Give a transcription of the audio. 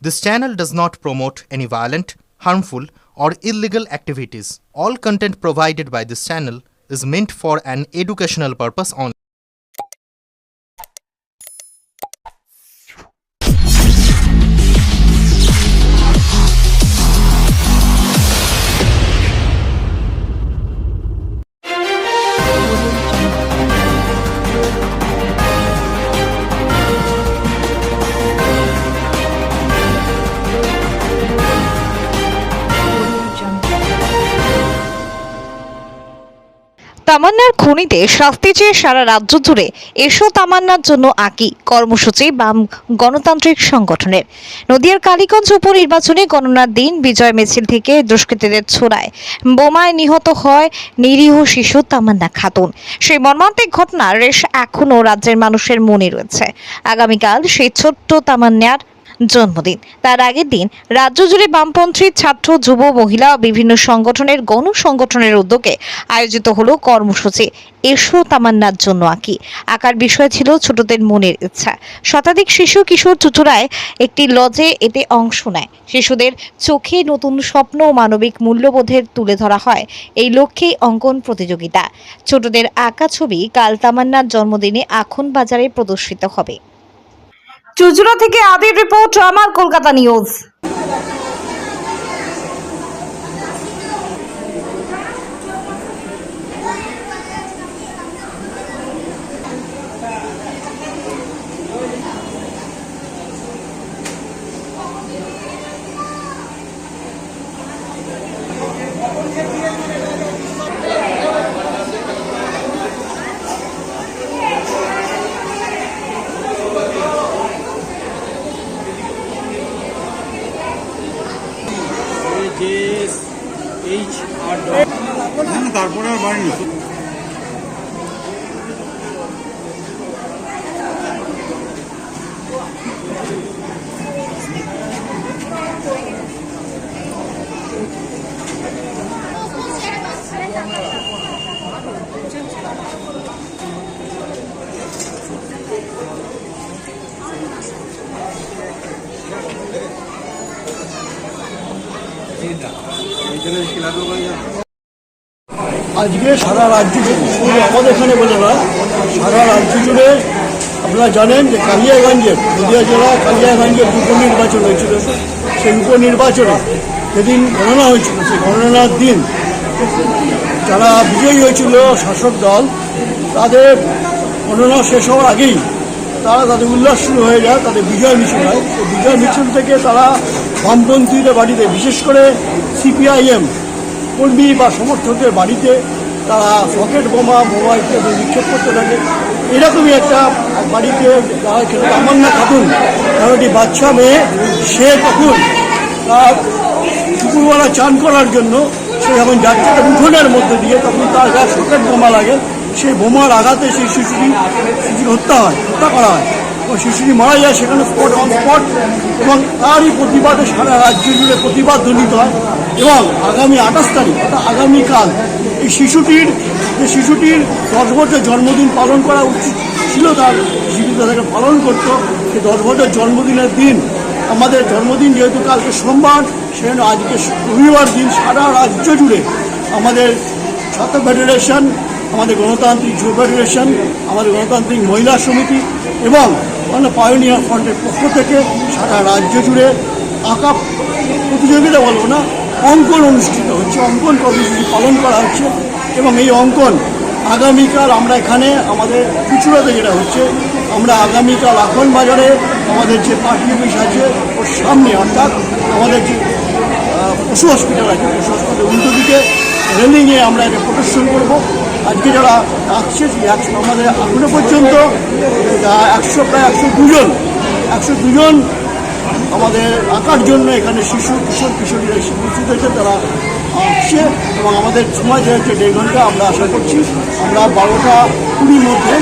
This channel does not promote any violent, harmful, or illegal activities. All content provided by this channel is meant for an educational purpose only. তামান্নার খুনিতে শাস্তি চেয়ে সারা রাজ্য জুড়ে এসো তামান্নার জন্য আঁকি কর্মসূচি বাম গণতান্ত্রিক সংগঠনের। নদিয়ার কালীগঞ্জ উপনির্বাচনে গণনার দিন বিজয় মিছিল থেকে দুষ্কৃতীদের ছোড়ায় বোমায় নিহত হয় নিরীহ শিশু তামান্না খাতুন। সেই মর্মান্তিক ঘটনার রেশ এখনও রাজ্যের মানুষের মনে রয়েছে। আগামীকাল সেই ছোট্ট তামান্নার জন্মদিন। তার আগের দিন রাজ্য জুড়ে বামপন্থী ছাত্র, যুব, মহিলা ও বিভিন্ন সংগঠনের গণসংগঠনের উদ্যোগে আয়োজিত হলো কর্মসূচি এসো তামান্নার জন্য আঁকি। আঁকার বিষয় ছিল ছোটদের মনের ইচ্ছা। শতাধিক শিশু কিশোর চুচুড়ায় একটি লজে এতে অংশ নেয়। শিশুদের চোখে নতুন স্বপ্ন ও মানবিক মূল্যবোধের তুলে ধরা হয় এই লক্ষ্যেই অঙ্কন প্রতিযোগিতা। ছোটদের আঁকা ছবি কাল তামান্নার জন্মদিনে আখন বাজারে প্রদর্শিত হবে। চুচুড়া থেকে আদির রিপোর্ট, আমার কলকাতা নিউজ। তারপরে আর বাড়িনি। আজকে সারা রাজ্য জুড়ে, শুধু আমাদের এখানে বলে না, সারা রাজ্য জুড়ে আপনারা জানেন যে কালিয়াগঞ্জের, নদিয়া জেলা কালিয়াগঞ্জের উপনির্বাচন হয়েছিল। সেই উপনির্বাচনে যেদিন গণনা হয়েছিল, সেই গণনার দিন যারা বিজয়ী হয়েছিল শাসক দল, তাদের গণনা শেষ হওয়ার আগেই তাদের উল্লাস শুরু হয়ে যায়, তাদের বিজয় মিছিল হয়। সেই বিজয় মিছিল থেকে তারা বামপন্থীদের বাড়িতে, বিশেষ করে সিপিআইএম কর্মী বা সমর্থকদের বাড়িতে তারা রকেট বোমা ইত্যাদি নিক্ষেপ করতে থাকে। এরকমই একটা বাড়িতে যারা খেলে তামান্না খাতুন, তার একটি বাচ্চা মেয়ে, সে তখন তার দুপুরবেলা চান করার জন্য সে যখন যাচ্ছে তার উঠোনের মধ্যে দিয়ে, তখন তার গায়ে রকেট বোমা লাগে। সেই বোমার আঘাতে সেই শিশুটির হত্যা করা হয় ও শিশুটি মারা যায় সেখানে স্পট অন স্পট। এবং তারই প্রতিবাদে সারা রাজ্য জুড়ে প্রতিবাদ ধ্বনিত হয়। এবং আগামী 28 তারিখ অর্থাৎ আগামীকাল এই শিশুটির 10 বছর জন্মদিন পালন করা উচিত ছিল, তার শিশু তাদেরকে পালন করতো। সেই 10 বছর জন্মদিনের দিন, আমাদের জন্মদিন যেহেতু কালকে সোমবার, সেজন্য আজকে রবিবার দিন সারা রাজ্য জুড়ে আমাদের ছাত্র ফেডারেশন, আমাদের গণতান্ত্রিক যুব ফেডারেশন, আমাদের গণতান্ত্রিক মহিলা সমিতি এবং পায়োনিয়ার ফ্রন্টের পক্ষ থেকে সারা রাজ্য জুড়ে আঁকা প্রতিযোগিতা বলবো না, অঙ্কন অনুষ্ঠিত হচ্ছে, অঙ্কন কর্মসূচি পালন করা হচ্ছে। এবং এই অঙ্কন আগামীকাল আমরা এখানে আমাদের চুচুড়াতে যেটা হচ্ছে, আমরা আগামীকাল আখন বাজারে আমাদের যে পার্টি অফিস আছে ওর সামনে, অর্থাৎ আমাদের যে পশু হসপিটাল আছে, পশু হসপিটালের উল্টো দিকে রেলিংয়ে আমরা এটা প্রদর্শন করবো। আজকে যারা আসছে আমাদের এখনো পর্যন্ত প্রায় 102 জন আমাদের আঁকার জন্য এখানে শিশু, কিশোর, কিশোরীরা উপস্থিত হয়েছে, তারা আসছে। এবং আমাদের সময় হচ্ছে 1.5 ঘন্টা। আমরা আশা করছি আমরা 12টা 20 মধ্যে